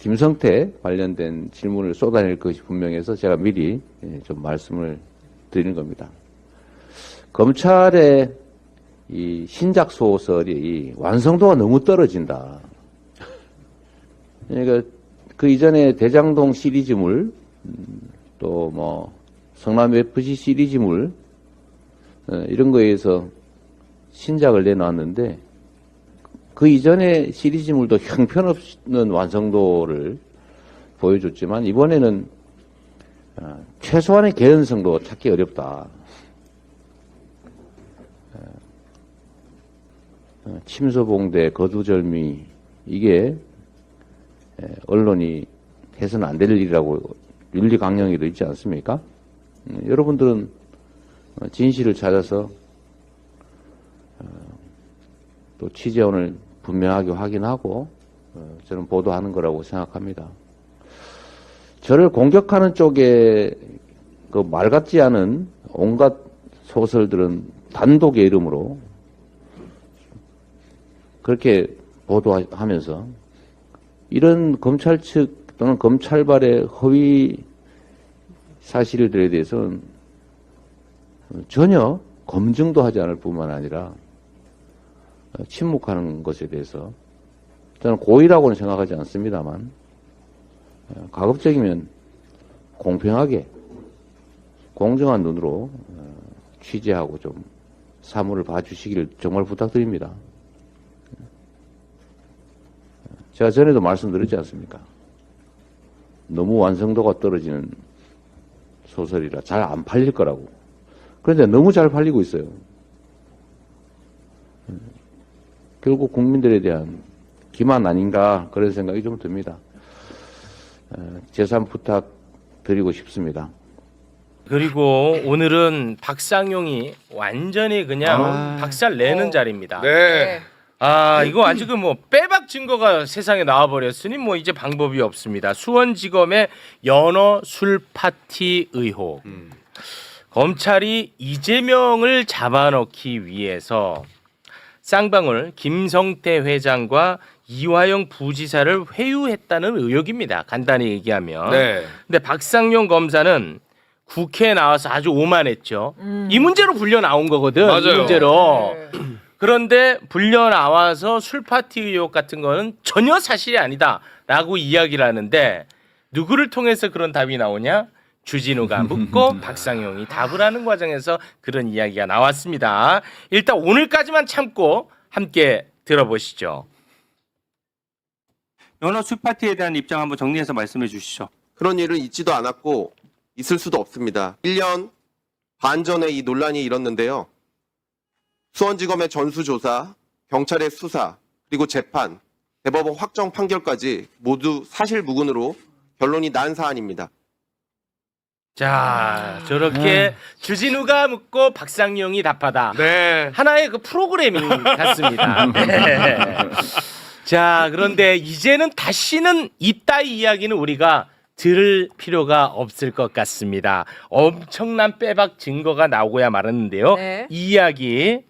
김성태 관련된 질문을 쏟아낼 것이 분명해서 제가 미리 좀 말씀을 드리는 겁니다. 검찰의 이 신작 소설이 완성도가 너무 떨어진다. 그러니까 그 이전에 대장동 시리즈물, 또 뭐 성남 FC 시리즈물 이런 거에서 신작을 내놨는데 그 이전에 시리즈물도 형편없는 완성도를 보여줬지만 이번에는 최소한의 개연성도 찾기 어렵다. 침소봉대, 거두절미 이게 언론이 해서는 안 될 일이라고 윤리강령에도 있지 않습니까? 여러분들은 진실을 찾아서 또 취재원을 분명하게 확인하고 저는 보도하는 거라고 생각합니다. 저를 공격하는 쪽에 그 말 같지 않은 온갖 소설들은 단독의 이름으로 그렇게 보도하면서 이런 검찰 측 또는 검찰발의 허위 사실들에 대해서는 전혀 검증도 하지 않을 뿐만 아니라 침묵하는 것에 대해서 저는 고의라고는 생각하지 않습니다만 가급적이면 공평하게 공정한 눈으로 취재하고 좀 사물을 봐주시기를 정말 부탁드립니다. 제가 전에도 말씀드렸지 않습니까? 너무 완성도가 떨어지는 소설이라 잘 안 팔릴 거라고. 그런데 너무 잘 팔리고 있어요. 결국 국민들에 대한 기만 아닌가 그런 생각이 좀 듭니다. 재산 부탁드리고 싶습니다. 그리고 오늘은 박상용이 완전히 그냥 박살 내는 자리입니다. 네. 이거 아주 뭐 빼박 증거가 세상에 나와버렸으니 뭐 이제 방법이 없습니다. 수원지검의 연어 술 파티 의혹. 검찰이 이재명을 잡아넣기 위해서 쌍방울 김성태 회장과 이화영 부지사를 회유했다는 의혹입니다. 간단히 얘기하면. 네. 근데 박상용 검사는 국회에 나와서 아주 오만했죠. 이 문제로 불려 나온 거거든. 맞아요. 이 문제로. 그런데 불려 나와서 술파티 의혹 같은 거는 전혀 사실이 아니다라고 이야기를 하는데 누구를 통해서 그런 답이 나오냐? 주진우가 묻고 박상용이 답을 하는 과정에서 그런 이야기가 나왔습니다. 일단 오늘까지만 참고 함께 들어보시죠. 연어 술파티에 대한 입장 한번 정리해서 말씀해 주시죠. 그런 일은 있지도 않았고 있을 수도 없습니다. 1년 반 전에 이 논란이 일었는데요. 수원지검의 전수조사, 경찰의 수사, 그리고 재판, 대법원 확정 판결까지 모두 사실무근으로 결론이 난 사안입니다. 자, 저렇게 주진우가 묻고 박상용이 답하다. 네. 하나의 그 프로그래밍 같습니다. 네. 자, 그런데 이제는 다시는 이따위 이야기는 우리가 들을 필요가 없을 것 같습니다. 엄청난 빼박 증거가 나오고야 말았는데요. 네. 이 이야기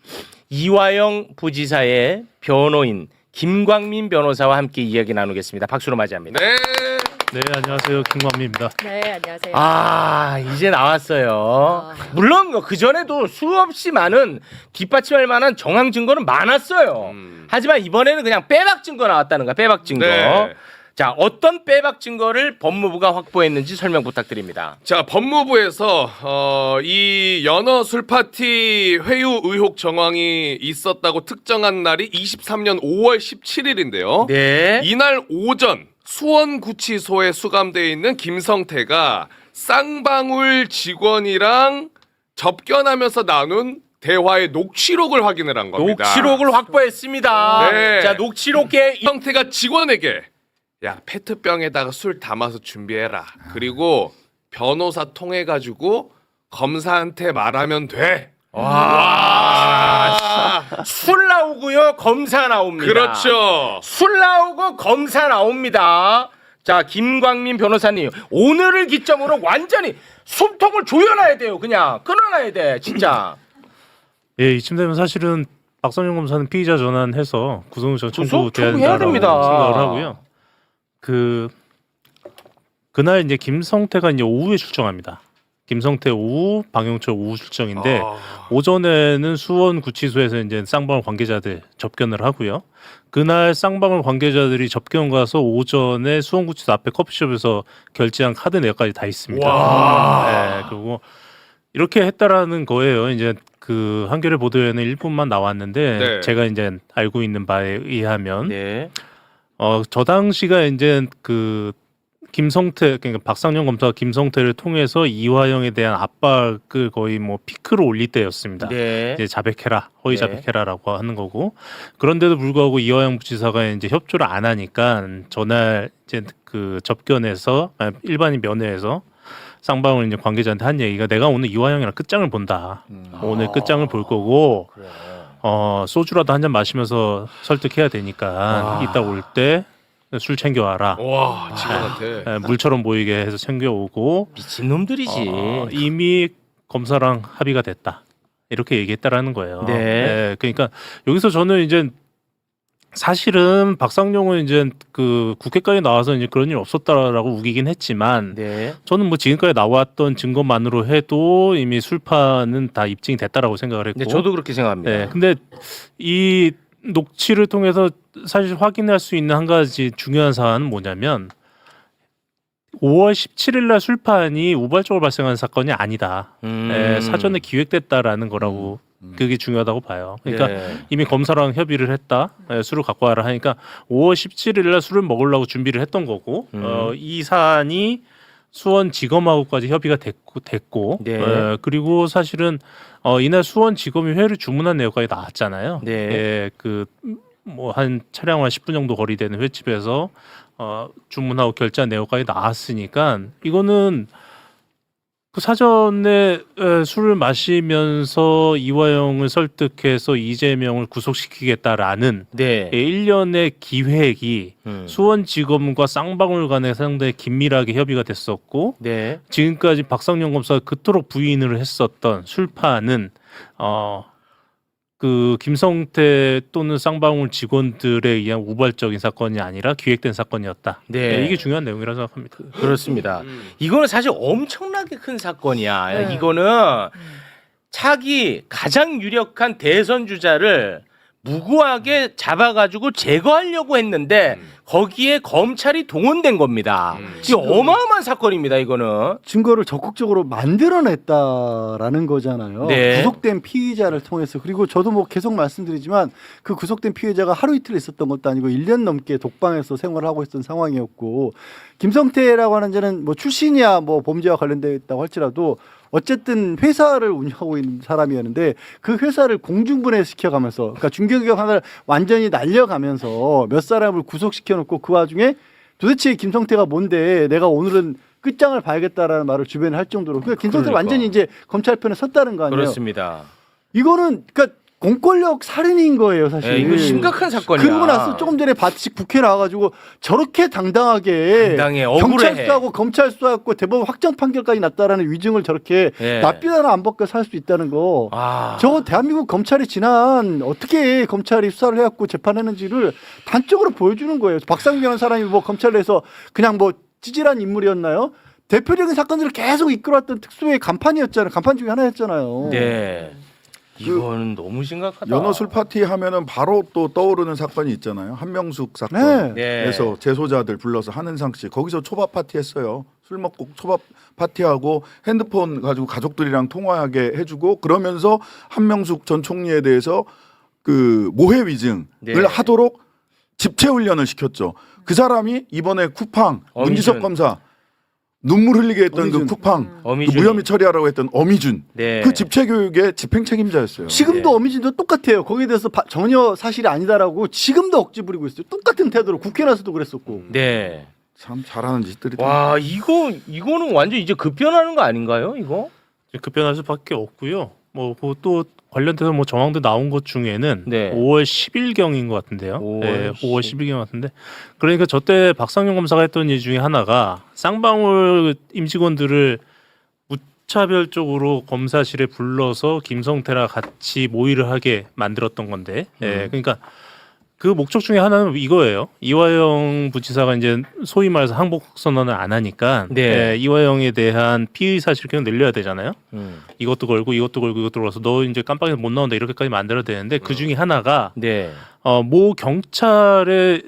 이화영 부지사의 변호인 김광민 변호사와 함께 이야기 나누겠습니다. 박수로 맞이합니다. 네. 네, 안녕하세요. 김광민입니다. 네, 안녕하세요. 이제 나왔어요. 물론 그 전에도 수없이 많은 뒷받침할 만한 정황 증거는 많았어요. 하지만 이번에는 그냥 빼박 증거 나왔다는 거야. 빼박 증거. 네. 자, 어떤 빼박 증거를 법무부가 확보했는지 설명 부탁드립니다. 자, 법무부에서 이 연어 술파티 회유 의혹 정황이 있었다고 특정한 날이 23년 5월 17일인데요. 네. 이날 오전 수원구치소에 수감되어 있는 김성태가 쌍방울 직원이랑 접견하면서 나눈 대화의 녹취록을 확인을 한 겁니다. 녹취록을 확보했습니다. 네. 자, 녹취록에 김성태가 직원에게 야, 페트병에다가 술 담아서 준비해라. 그리고 변호사 통해가지고 검사한테 말하면 돼. 술 나오고요, 검사 나옵니다. 그렇죠. 술 나오고 검사 나옵니다. 자, 김광민 변호사님, 오늘을 기점으로 완전히 숨통을 조여놔야 돼요. 그냥 끊어놔야 돼, 진짜. 예, 이쯤 되면 사실은 박상용 검사는 피의자 전환해서 구속영장 청구해야 청구돼야 된다고 됩니다. 생각을 하고요. 그 그날 이제 김성태가 이제 오후에 출정합니다. 김성태 오후, 방영철 오후 출정인데 오전에는 수원 구치소에서 이제 쌍방울 관계자들 접견을 하고요. 그날 쌍방울 관계자들이 접견 가서 오전에 수원 구치소 앞에 커피숍에서 결제한 카드 내역까지 다 있습니다. 네, 그리고 이렇게 했다라는 거예요. 이제 그 한겨레 보도에는 일부만 나왔는데 네. 제가 이제 알고 있는 바에 의하면 네. 저 당시가 이제 그 김성태 그러니까 박상영 검사가 김성태를 통해서 이화영에 대한 압박을 거의 뭐 피크로 올릴 때였습니다. 네. 이제 자백해라, 허위 네. 자백해라라고 하는 거고 그런데도 불구하고 이화영 부지사가 이제 협조를 안 하니까 전날 이제 그 접견에서 일반인 면회에서 쌍방울 이제 관계자한테 한 얘기가 내가 오늘 이화영이랑 끝장을 본다. 오늘 끝장을 볼 거고 그래. 소주라도 한 잔 마시면서 설득해야 되니까 이따 올 때 술 챙겨와라. 와 직원한테. 물처럼 보이게 해서 챙겨오고 미친놈들이지. 이미 검사랑 합의가 됐다. 이렇게 얘기했다라는 거예요. 네. 그러니까 여기서 저는 이제 사실은 박상용은 이제 그 국회까지 나와서 이제 그런 일 없었다라고 우기긴 했지만 네. 저는 뭐 지금까지 나왔던 증거만으로 해도 이미 술파는 다 입증이 됐다라고 생각을 했고. 네, 저도 그렇게 생각합니다. 네, 근데 이 녹취를 통해서 사실 확인할 수 있는 한 가지 중요한 사안은 뭐냐면 5월 17일 날 술판이 우발적으로 발생한 사건이 아니다. 사전에 기획됐다라는 거라고 그게 중요하다고 봐요. 그러니까 네. 이미 검사랑 협의를 했다. 술을 갖고 와라 하니까 5월 17일 날 술을 먹으려고 준비를 했던 거고 이 사안이 수원지검하고까지 협의가 됐고 네. 그리고 사실은 이날 수원지검이 회를 주문한 내역까지 나왔잖아요. 네. 그 뭐 한 차량 한 10분 정도 거리되는 횟집에서 주문하고 결제한 내역까지 나왔으니까 이거는 그 사전에 술을 마시면서 이화영을 설득해서 이재명을 구속시키겠다라는 네. 1년의 기획이 수원지검과 쌍방울 간에 상당히 긴밀하게 협의가 됐었고 네. 지금까지 박상용 검사가 그토록 부인을 했었던 술파는 그 김성태 또는 쌍방울 직원들에 의한 우발적인 사건이 아니라 기획된 사건이었다. 네. 이게 중요한 내용이라고 생각합니다. 그렇습니다. 이거는 사실 엄청나게 큰 사건이야. 네. 이거는 차기 가장 유력한 대선 주자를 무고하게 잡아가지고 제거하려고 했는데 거기에 검찰이 동원된 겁니다. 이게 어마어마한 사건입니다. 이거는. 증거를 적극적으로 만들어냈다라는 거잖아요. 네. 구속된 피의자를 통해서. 그리고 저도 뭐 계속 말씀드리지만 그 구속된 피의자가 하루 이틀 있었던 것도 아니고 1년 넘게 독방에서 생활을 하고 있었던 상황이었고 김성태라고 하는 자는 뭐 출신이야 뭐 범죄와 관련되어 있다고 할지라도 어쨌든 회사를 운영하고 있는 사람이었는데 그 회사를 공중분해시켜가면서 그러니까 중견기업 하나를 완전히 날려가면서 몇 사람을 구속시켜놓고 그 와중에 도대체 김성태가 뭔데 내가 오늘은 끝장을 봐야겠다라는 말을 주변에 할 정도로 그러니까 김성태가 그러니까. 완전히 이제 검찰 편에 섰다는 거 아니에요. 그렇습니다. 이거는 그러니까 공권력 살인인 거예요, 사실. 네, 이거 심각한 사건이야. 그러고 나서 조금 전에 바치 국회 나와가지고 저렇게 당당하게 당당해, 억울해. 경찰 수사하고 검찰 수사하고 대법원 확정 판결까지 났다라는 위증을 저렇게 네. 낯빛 하나 안 벗겨 살 수 있다는 거. 아. 저거 대한민국 검찰이 지난 어떻게 검찰이 수사를 해갖고 재판했는지를 단적으로 보여주는 거예요. 박상균이라는 사람이 뭐 검찰 내에서 그냥 뭐 찌질한 인물이었나요? 대표적인 사건들을 계속 이끌어왔던 특수의 간판이었잖아요. 간판 중에 하나였잖아요. 네. 이거는 너무 심각하다. 연어술 파티 하면은 바로 또 떠오르는 사건이 있잖아요. 한명숙 네. 사건에서 재소자들 불러서 한은상 씨 거기서 초밥 파티 했어요. 술 먹고 초밥 파티하고 핸드폰 가지고 가족들이랑 통화하게 해주고 그러면서 한명숙 전 총리에 대해서 그 모해 위증을 네. 하도록 집체 훈련을 시켰죠. 그 사람이 이번에 쿠팡 문지석 검사 눈물 흘리게 했던 어미준. 그 쿠팡 그 어미준이. 무혐의 처리하라고 했던 어미준 네. 그 집체 교육의 집행 책임자였어요. 지금도 네. 어미진도 똑같아요. 거기에 대해서 전혀 사실이 아니다라고 지금도 억지 부리고 있어요. 똑같은 태도로 국회 나서도 그랬었고. 네. 참 잘하는 짓들이다. 와, 이거는 완전 이제 급변하는 거 아닌가요? 이거? 급변할 수밖에 없고요. 뭐 또 관련돼서 뭐 정황도 나온 것 중에는 네. 5월 10일경인 것 같은데요. 5월 5월 10일경 같은데 그러니까 저때 박상용 검사가 했던 일 중에 하나가 쌍방울 임직원들을 무차별적으로 검사실에 불러서 김성태랑 같이 모의를 하게 만들었던 건데, 그러니까 그 목적 중에 하나는 이거예요. 이화영 부지사가 이제 소위 말해서 항복 선언을 안 하니까 네. 이화영에 대한 피의 사실 그냥 늘려야 되잖아요. 음. 이것도 걸고 이것도 걸어서 너 이제 깜빡이서 못 나온다 이렇게까지 만들어야 되는데 그 중에 하나가 네. 모 경찰의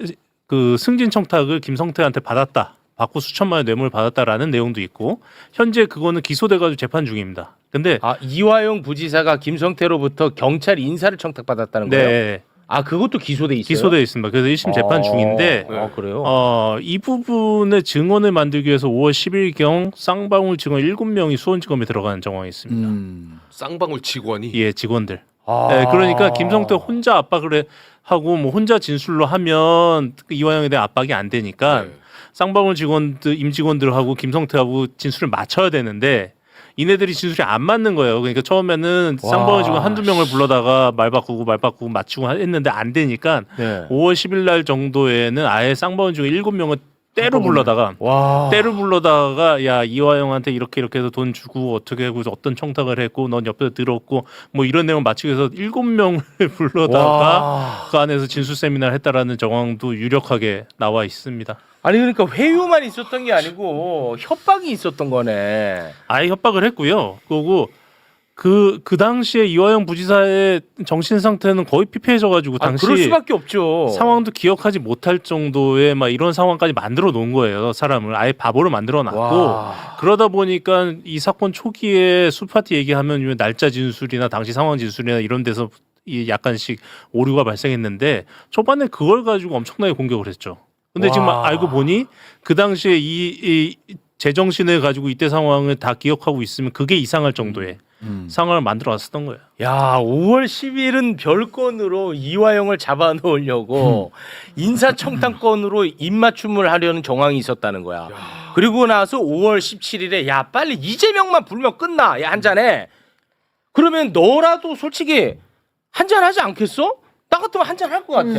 그 승진 청탁을 김성태한테 받고 수천만 원 뇌물을 받았다라는 내용도 있고 현재 그거는 기소돼가지고 재판 중입니다. 근데 아, 이화영 부지사가 김성태로부터 경찰 인사를 청탁받았다는 거예요? 네 아, 그것도 기소돼 있어요? 기소돼 있습니다. 그래서 1심 재판 중인데 아, 그래요? 이 부분의 증언을 만들기 위해서 5월 10일경 쌍방울 직원 7명이 수원지검에 들어가는 정황이 있습니다. 쌍방울 직원이 예, 직원들. 아. 네, 그러니까 김성태 혼자 압박을 하고 뭐 혼자 진술로 하면 이화영에 대한 압박이 안 되니까 네. 쌍방울 직원들 임직원들하고 김성태하고 진술을 맞춰야 되는데 이네들이 진술이 안 맞는 거예요. 그러니까 처음에는 와. 쌍방울 직원 한두 명을 불러다가 말 바꾸고 맞추고 했는데 안 되니까 네. 5월 10일 날 정도에는 아예 쌍방울 중에 7명을 때로 불러다가 와. 야 이화영한테 이렇게 해서 돈 주고 어떻게 하고 어떤 청탁을 했고 넌 옆에서 들었고 뭐 이런 내용 맞추기 위해서 7명을 불러다가 와. 그 안에서 진술 세미나를 했다라는 정황도 유력하게 나와 있습니다. 아니 그러니까 회유만 있었던 게 아니고 협박이 있었던 거네. 아예 협박을 했고요. 그리고 그 당시에 이화영 부지사의 정신 상태는 거의 피폐해져가지고 아, 당시 그럴 수밖에 없죠. 상황도 기억하지 못할 정도의 막 이런 상황까지 만들어 놓은 거예요. 사람을 아예 바보로 만들어 놨고 와. 그러다 보니까 이 사건 초기에 술파티 얘기하면 날짜 진술이나 당시 상황 진술이나 이런 데서 이 약간씩 오류가 발생했는데 초반에 그걸 가지고 엄청나게 공격을 했죠. 근데 지금 와. 알고 보니 그 당시에 이 제정신을 가지고 이때 상황을 다 기억하고 있으면 그게 이상할 정도의 상황을 만들어 왔었던 거예요. 야, 5월 10일은 별건으로 이화영을 잡아놓으려고 인사청탁건으로 입맞춤을 하려는 정황이 있었다는 거야. 그리고 나서 5월 17일에 야 빨리 이재명만 불면 끝나. 야 한잔해. 그러면 너라도 솔직히 한잔하지 않겠어? 나 같으면 한잔할 것 같아.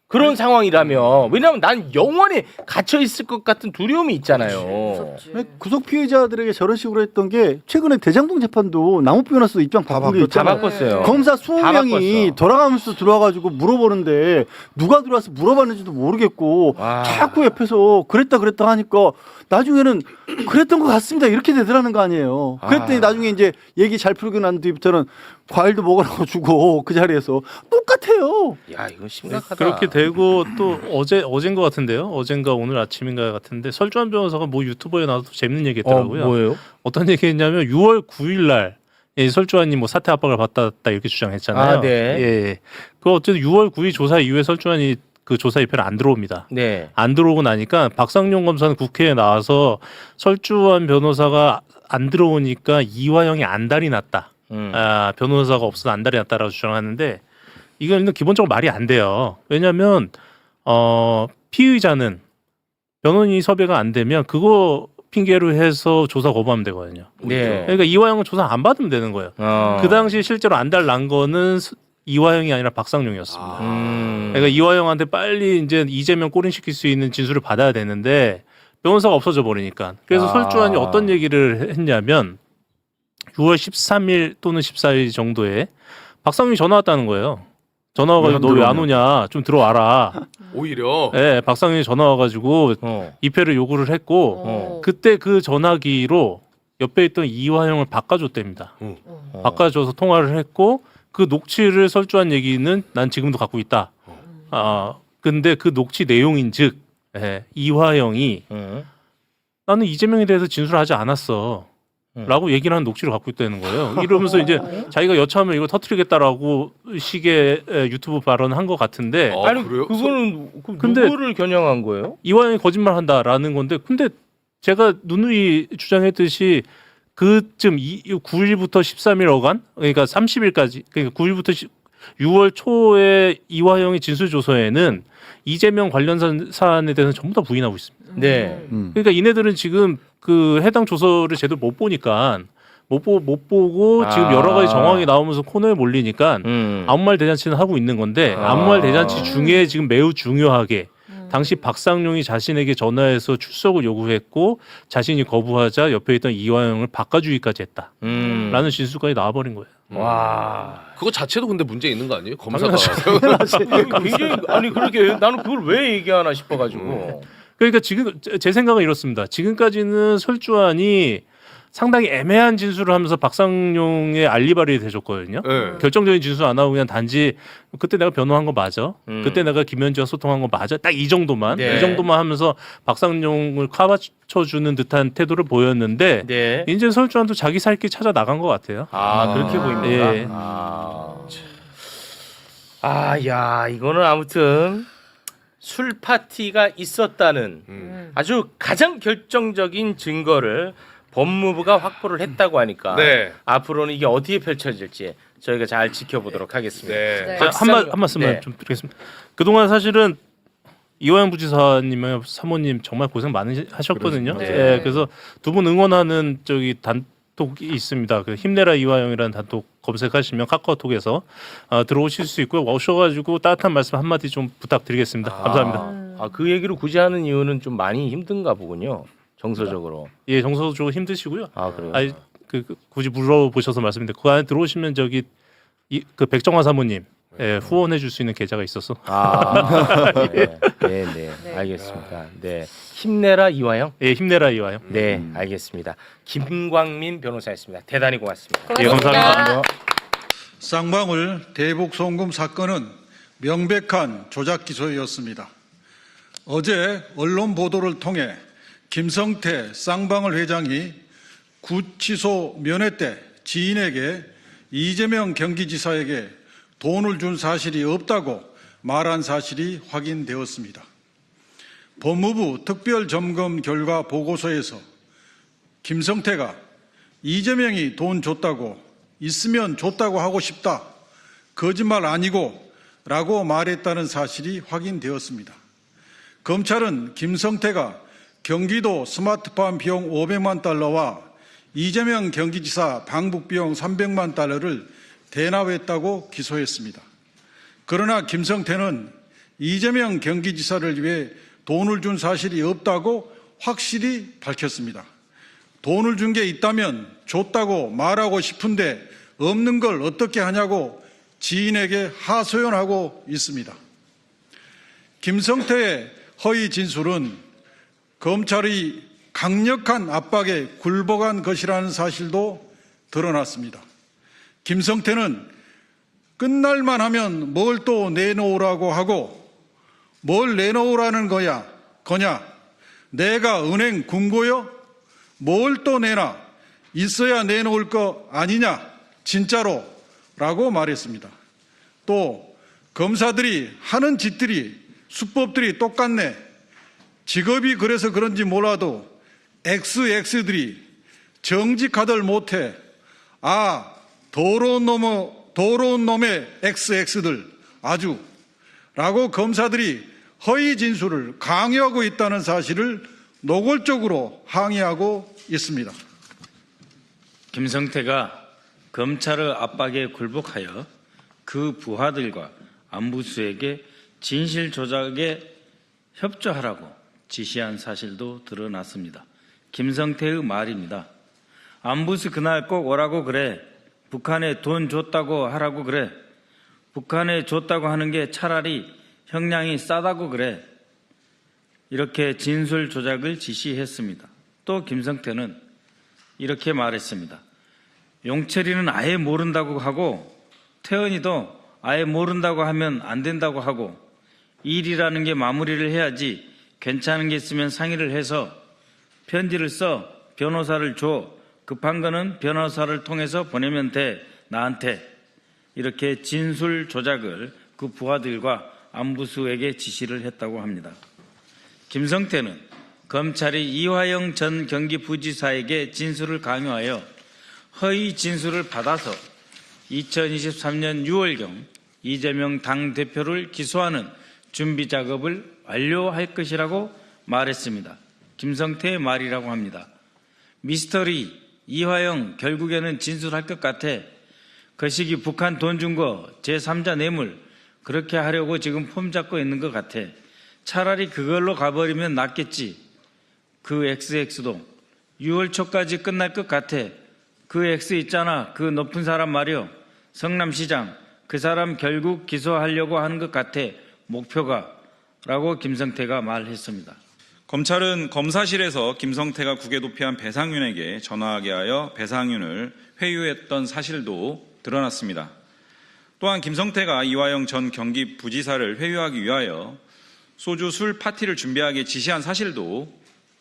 그런 상황이라면 왜냐하면 난 영원히 갇혀 있을 것 같은 두려움이 있잖아요. 구속 피해자들에게 저런 식으로 했던 게 최근에 대장동 재판도 남욱 변호사도 입장 바꾼 게 다 있잖아요. 바꿨어요. 검사 다 20명이 바꿨어. 돌아가면서 들어와가지고 물어보는데 누가 들어와서 물어봤는지도 모르겠고 와. 자꾸 옆에서 그랬다 하니까 나중에는 그랬던 것 같습니다 이렇게 되더라는 거 아니에요. 그랬더니 나중에 이제 얘기 잘 풀고 난 뒤부터는 과일도 먹으라고 주고 그 자리에서 똑같아요. 야 이거 심각하다. 그렇게 되고 또 어젠 것 같은데요. 어젠가 오늘 아침인가 같은데 설주환 변호사가 뭐 유튜버에 나와서 재밌는 얘기했더라고요. 뭐예요? 어떤 얘기했냐면 6월 9일 날 설주환이 뭐 사퇴 압박을 받았다 이렇게 주장했잖아요. 아, 네. 예. 그 어쨌든 6월 9일 조사 이후에 설주환이 그 조사 입회를 안 들어옵니다. 네. 안 들어오고 나니까 박상용 검사는 국회에 나와서 설주환 변호사가 안 들어오니까 이화영이 안달이 났다. 변호사가 없어서 안달이 났다라고 주장하는데 이건 기본적으로 말이 안 돼요. 왜냐하면 피의자는 변호인이 섭외가 안 되면 그거 핑계로 해서 조사 거부하면 되거든요. 네. 그러니까 이화영은 조사 안 받으면 되는 거예요. 그 당시 실제로 안달 난 거는 이화영이 아니라 박상용이었습니다. 그러니까 이화영한테 빨리 이제 이재명 꼬린시킬 수 있는 진술을 받아야 되는데 변호사가 없어져 버리니까. 그래서 설주환이 어떤 얘기를 했냐면 6월 13일 또는 14일 정도에 박상용이 전화 왔다는 거예요. 전화 와가지고 너 왜 안 오냐 좀 들어와라. 오히려 네, 박상용이 전화 와가지고 입회를 요구를 했고 그때 그 전화기로 옆에 있던 이화영을 바꿔줬답니다. 바꿔줘서 통화를 했고 그 녹취를 설주한 얘기는 난 지금도 갖고 있다. 근데 그 녹취 내용인즉 이화영이 나는 이재명에 대해서 진술하지 않았어. 라고 얘기를 하는 녹취를 갖고 있다는 거예요. 이러면서 이제 자기가 여차하면 이거 터뜨리겠다라고 식의 유튜브 발언을 한 것 같은데 아니 그래요? 그거는 근데- 누구를 겨냥한 거예요? 이화영이 거짓말한다라는 건데 근데 제가 누누이 주장했듯이 그쯤 9일부터 13일 어간 그러니까 30일까지 그러니까 9일부터 6월 초에 이화영의 진술 조서에는 이재명 관련 사안에 대해서 전부 다 부인하고 있습니다. 네. 그러니까 이네들은 지금 그 해당 조서를 제대로 못 보니까 못 보고 지금 여러 가지 정황이 나오면서 코너에 몰리니까 아무 말 대잔치는 하고 있는 건데 아무 말 대잔치 중에 지금 매우 중요하게 당시 박상용이 자신에게 전화해서 출석을 요구했고 자신이 거부하자 옆에 있던 이화영을 바꿔주기까지 했다라는 진술까지 나와버린 거예요. 와. 그거 자체도 근데 문제 있는 거 아니에요? 검사가. 굉장히 아니 그러게 나는 그걸 왜 얘기하나 싶어가지고. 그러니까 지금 제 생각은 이렇습니다. 지금까지는 설주환이 상당히 애매한 진술을 하면서 박상용의 알리바리를 대줬거든요. 네. 결정적인 진술 안 하고 그냥 단지 그때 내가 변호한 거 맞아. 그때 내가 김현지와 소통한 거 맞아. 딱 이 정도만 네. 이 정도만 하면서 박상용을 카바쳐주는 듯한 태도를 보였는데 네. 이제 설주환도 자기 살 길 찾아 나간 것 같아요. 아 그렇게 보입니까? 예. 야 이거는 아무튼 술 파티가 있었다는 아주 가장 결정적인 증거를 법무부가 확보를 했다고 하니까 네. 앞으로는 이게 어디에 펼쳐질지 저희가 잘 지켜보도록 하겠습니다. 네. 자, 한 말씀만 네. 좀 드리겠습니다. 그동안 사실은 이화영 부지사님의 사모님 정말 고생 많으셨거든요. 그렇습니다. 예, 그래서 두 분 응원하는 저기 단톡이 있습니다. 그 힘내라 이화영이라는 단톡 검색하시면 카카오톡에서 들어오실 수 있고요. 오셔가지고 따뜻한 말씀 한마디 좀 부탁드리겠습니다. 감사합니다. 그 얘기를 굳이 하는 이유는 좀 많이 힘든가 보군요. 정서적으로. 예, 정서적으로 힘드시고요. 그래요. 아니, 굳이 물어보셔서 말씀인데 그 안에 들어오시면 저기 그 백정화 사모님 후원해 줄 수 있는 계좌가 있어서 네. 알겠습니다. 네. 힘내라 이화영. 예, 힘내라 이화영. 네, 알겠습니다. 김광민 변호사였습니다. 대단히 고맙습니다. 예, 감사합니다. 쌍방울 대북 송금 사건은 명백한 조작 기소였습니다. 어제 언론 보도를 통해 김성태 쌍방울 회장이 구치소 면회 때 지인에게 이재명 경기지사에게 돈을 준 사실이 없다고 말한 사실이 확인되었습니다. 법무부 특별점검 결과 보고서에서 김성태가 이재명이 돈 줬다고 있으면 줬다고 하고 싶다. 거짓말 아니고 라고 말했다는 사실이 확인되었습니다. 검찰은 김성태가 경기도 스마트팜 비용 500만 달러와 이재명 경기지사 방북 비용 300만 달러를 대납했다고 기소했습니다. 그러나 김성태는 이재명 경기지사를 위해 돈을 준 사실이 없다고 확실히 밝혔습니다. 돈을 준 게 있다면 줬다고 말하고 싶은데 없는 걸 어떻게 하냐고 지인에게 하소연하고 있습니다. 김성태의 허위 진술은 검찰이 강력한 압박에 굴복한 것이라는 사실도 드러났습니다. 김성태는 끝날만 하면 뭘 또 내놓으라고 하고 뭘 내놓으라는 거냐? 내가 은행 금고요? 뭘 또 내놔? 있어야 내놓을 거 아니냐? 진짜로? 라고 말했습니다. 또 검사들이 하는 짓들이 수법들이 똑같네. 직업이 그래서 그런지 몰라도 XX들이 정직하들 못해. 더러운 놈의 XX들 아주 라고 검사들이 허위 진술을 강요하고 있다는 사실을 노골적으로 항의하고 있습니다. 김성태가 검찰의 압박에 굴복하여 그 부하들과 안부수에게 진실 조작에 협조하라고 지시한 사실도 드러났습니다. 김성태의 말입니다. 안부수 그날 꼭 오라고 그래. 북한에 돈 줬다고 하라고 그래. 북한에 줬다고 하는 게 차라리 형량이 싸다고 그래. 이렇게 진술 조작을 지시했습니다. 또 김성태는 이렇게 말했습니다. 용철이는 아예 모른다고 하고 태연이도 아예 모른다고 하면 안 된다고 하고 일이라는 게 마무리를 해야지 괜찮은 게 있으면 상의를 해서 편지를 써 변호사를 줘 급한 거는 변호사를 통해서 보내면 돼 나한테 이렇게 진술 조작을 그 부하들과 안부수에게 지시를 했다고 합니다. 김성태는 검찰이 이화영 전 경기부지사에게 진술을 강요하여 허위 진술을 받아서 2023년 6월경 이재명 당대표를 기소하는 준비 작업을 완료할 것이라고 말했습니다. 김성태의 말이라고 합니다. 미스터리 이화영 결국에는 진술할 것 같아. 거시기 북한 돈 준 거 제3자 뇌물 그렇게 하려고 지금 폼 잡고 있는 것 같아. 차라리 그걸로 가버리면 낫겠지. 그 XX도 6월 초까지 끝날 것 같아. 그 X 있잖아. 그 높은 사람 말이요. 성남시장. 그 사람 결국 기소하려고 하는 것 같아. 목표가. 라고 김성태가 말했습니다. 검찰은 검사실에서 김성태가 국외 도피한 배상윤에게 전화하게 하여 배상윤을 회유했던 사실도 드러났습니다. 또한 김성태가 이화영 전 경기부지사를 회유하기 위하여 소주 술 파티를 준비하게 지시한 사실도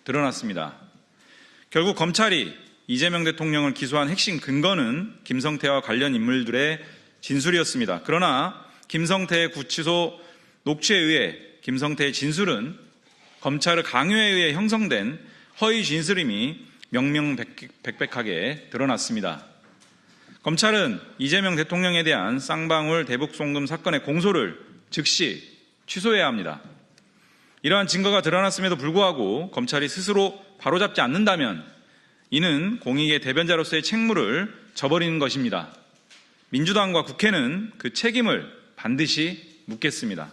드러났습니다. 결국 검찰이 이재명 대통령을 기소한 핵심 근거는 김성태와 관련 인물들의 진술이었습니다. 그러나 김성태의 구치소 녹취에 의해 김성태의 진술은 검찰의 강요에 의해 형성된 허위 진술임이 명명백백하게 드러났습니다. 검찰은 이재명 대통령에 대한 쌍방울 대북 송금 사건의 공소를 즉시 취소해야 합니다. 이러한 증거가 드러났음에도 불구하고 검찰이 스스로 바로잡지 않는다면 이는 공익의 대변자로서의 책무를 저버리는 것입니다. 민주당과 국회는 그 책임을 반드시 묻겠습니다.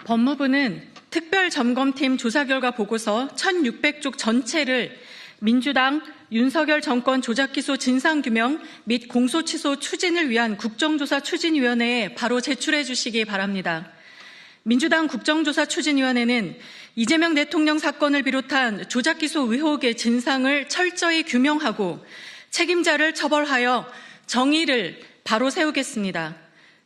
법무부는 특별점검팀 조사 결과 보고서 1600쪽 전체를 민주당 윤석열 정권 조작기소 진상규명 및 공소취소 추진을 위한 국정조사 추진위원회에 바로 제출해 주시기 바랍니다. 민주당 국정조사 추진위원회는 이재명 대통령 사건을 비롯한 조작기소 의혹의 진상을 철저히 규명하고 책임자를 처벌하여 정의를 바로 세우겠습니다.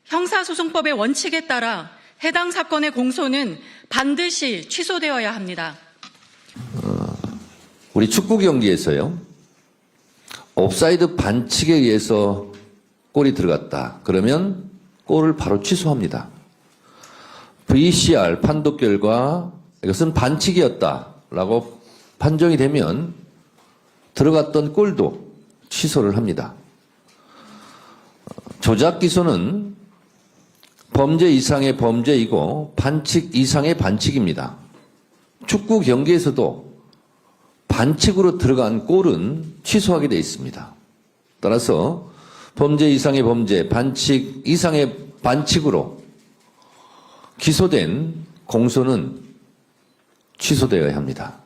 형사소송법의 원칙에 따라 해당 사건의 공소는 반드시 취소되어야 합니다. 우리 축구 경기에서요, 옵사이드 반칙에 의해서 골이 들어갔다. 그러면 골을 바로 취소합니다. VCR 판독 결과 이것은 반칙이었다라고 판정이 되면 들어갔던 골도 취소를 합니다. 조작 기소는 범죄 이상의 범죄이고 반칙 이상의 반칙입니다. 축구 경기에서도 반칙으로 들어간 골은 취소하게 되어 있습니다. 따라서 범죄 이상의 범죄, 반칙 이상의 반칙으로 기소된 공소는 취소되어야 합니다.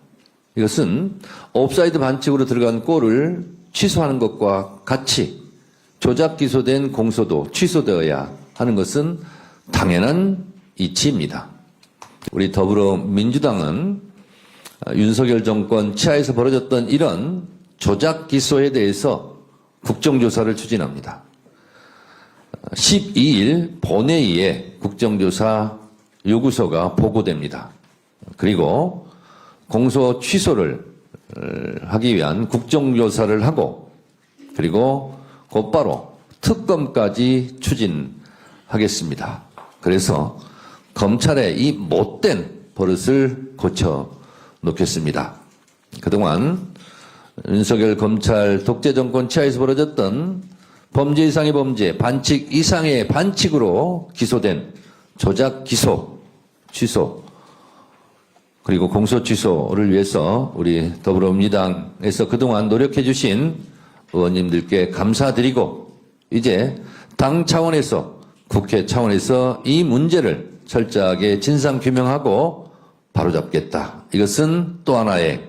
이것은 옵사이드 반칙으로 들어간 골을 취소하는 것과 같이 조작 기소된 공소도 취소되어야 하는 것은 당연한 이치입니다. 우리 더불어민주당은 윤석열 정권 치하에서 벌어졌던 이런 조작 기소에 대해서 국정조사를 추진합니다. 12일 본회의에 국정조사 요구서가 보고됩니다. 그리고 공소 취소를 하기 위한 국정조사를 하고 그리고 곧바로 특검까지 추진하겠습니다. 그래서 검찰의 이 못된 버릇을 고쳐 놓겠습니다. 그동안 윤석열 검찰 독재 정권 치하에서 벌어졌던 범죄 이상의 범죄, 반칙 이상의 반칙으로 기소된 조작 기소, 취소, 그리고 공소 취소를 위해서 우리 더불어민주당에서 그동안 노력해 주신 의원님들께 감사드리고 이제 당 차원에서 국회 차원에서 이 문제를 철저하게 진상규명하고 바로잡겠다. 이것은 또 하나의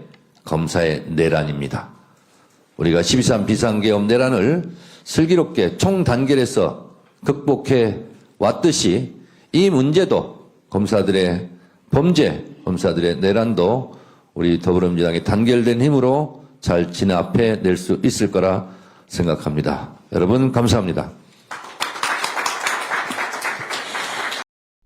검사의 내란입니다. 우리가 12.3 비상계엄 내란을 슬기롭게 총단결해서 극복해 왔듯이 이 문제도 검사들의 범죄, 검사들의 내란도 우리 더불어민주당의 단결된 힘으로 잘 진압해 낼 수 있을 거라 생각합니다. 여러분 감사합니다.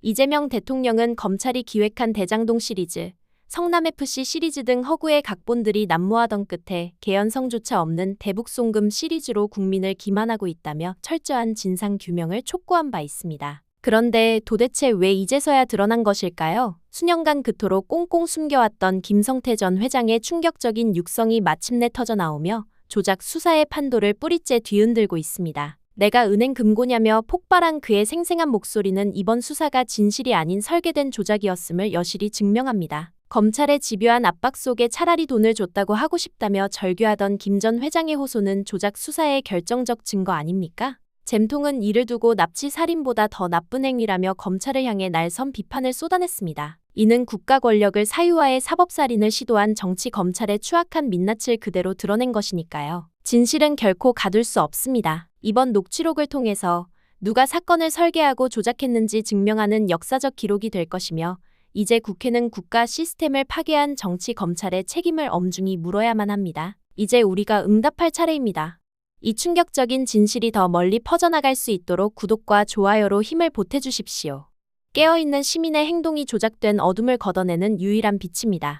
이재명 대통령은 검찰이 기획한 대장동 시리즈, 성남FC 시리즈 등 허구의 각본들이 난무하던 끝에 개연성조차 없는 대북송금 시리즈로 국민을 기만하고 있다며 철저한 진상규명을 촉구한 바 있습니다. 그런데 도대체 왜 이제서야 드러난 것일까요? 수년간 그토록 꽁꽁 숨겨왔던 김성태 전 회장의 충격적인 육성이 마침내 터져나오며 조작 수사의 판도를 뿌리째 뒤흔들고 있습니다. 내가 은행 금고냐며 폭발한 그의 생생한 목소리는 이번 수사가 진실이 아닌 설계된 조작이었음을 여실히 증명합니다. 검찰의 집요한 압박 속에 차라리 돈을 줬다고 하고 싶다며 절규하던 김 전 회장의 호소는 조작 수사의 결정적 증거 아닙니까? 잼통은 이를 두고 납치 살인보다 더 나쁜 행위라며 검찰을 향해 날선 비판을 쏟아냈습니다. 이는 국가 권력을 사유화해 사법살인을 시도한 정치 검찰의 추악한 민낯을 그대로 드러낸 것이니까요. 진실은 결코 가둘 수 없습니다. 이번 녹취록을 통해서 누가 사건을 설계하고 조작했는지 증명하는 역사적 기록이 될 것이며 이제 국회는 국가 시스템을 파괴한 정치 검찰의 책임을 엄중히 물어야만 합니다. 이제 우리가 응답할 차례입니다. 이 충격적인 진실이 더 멀리 퍼져나갈 수 있도록 구독과 좋아요로 힘을 보태주십시오. 깨어있는 시민의 행동이 조작된 어둠을 걷어내는 유일한 빛입니다.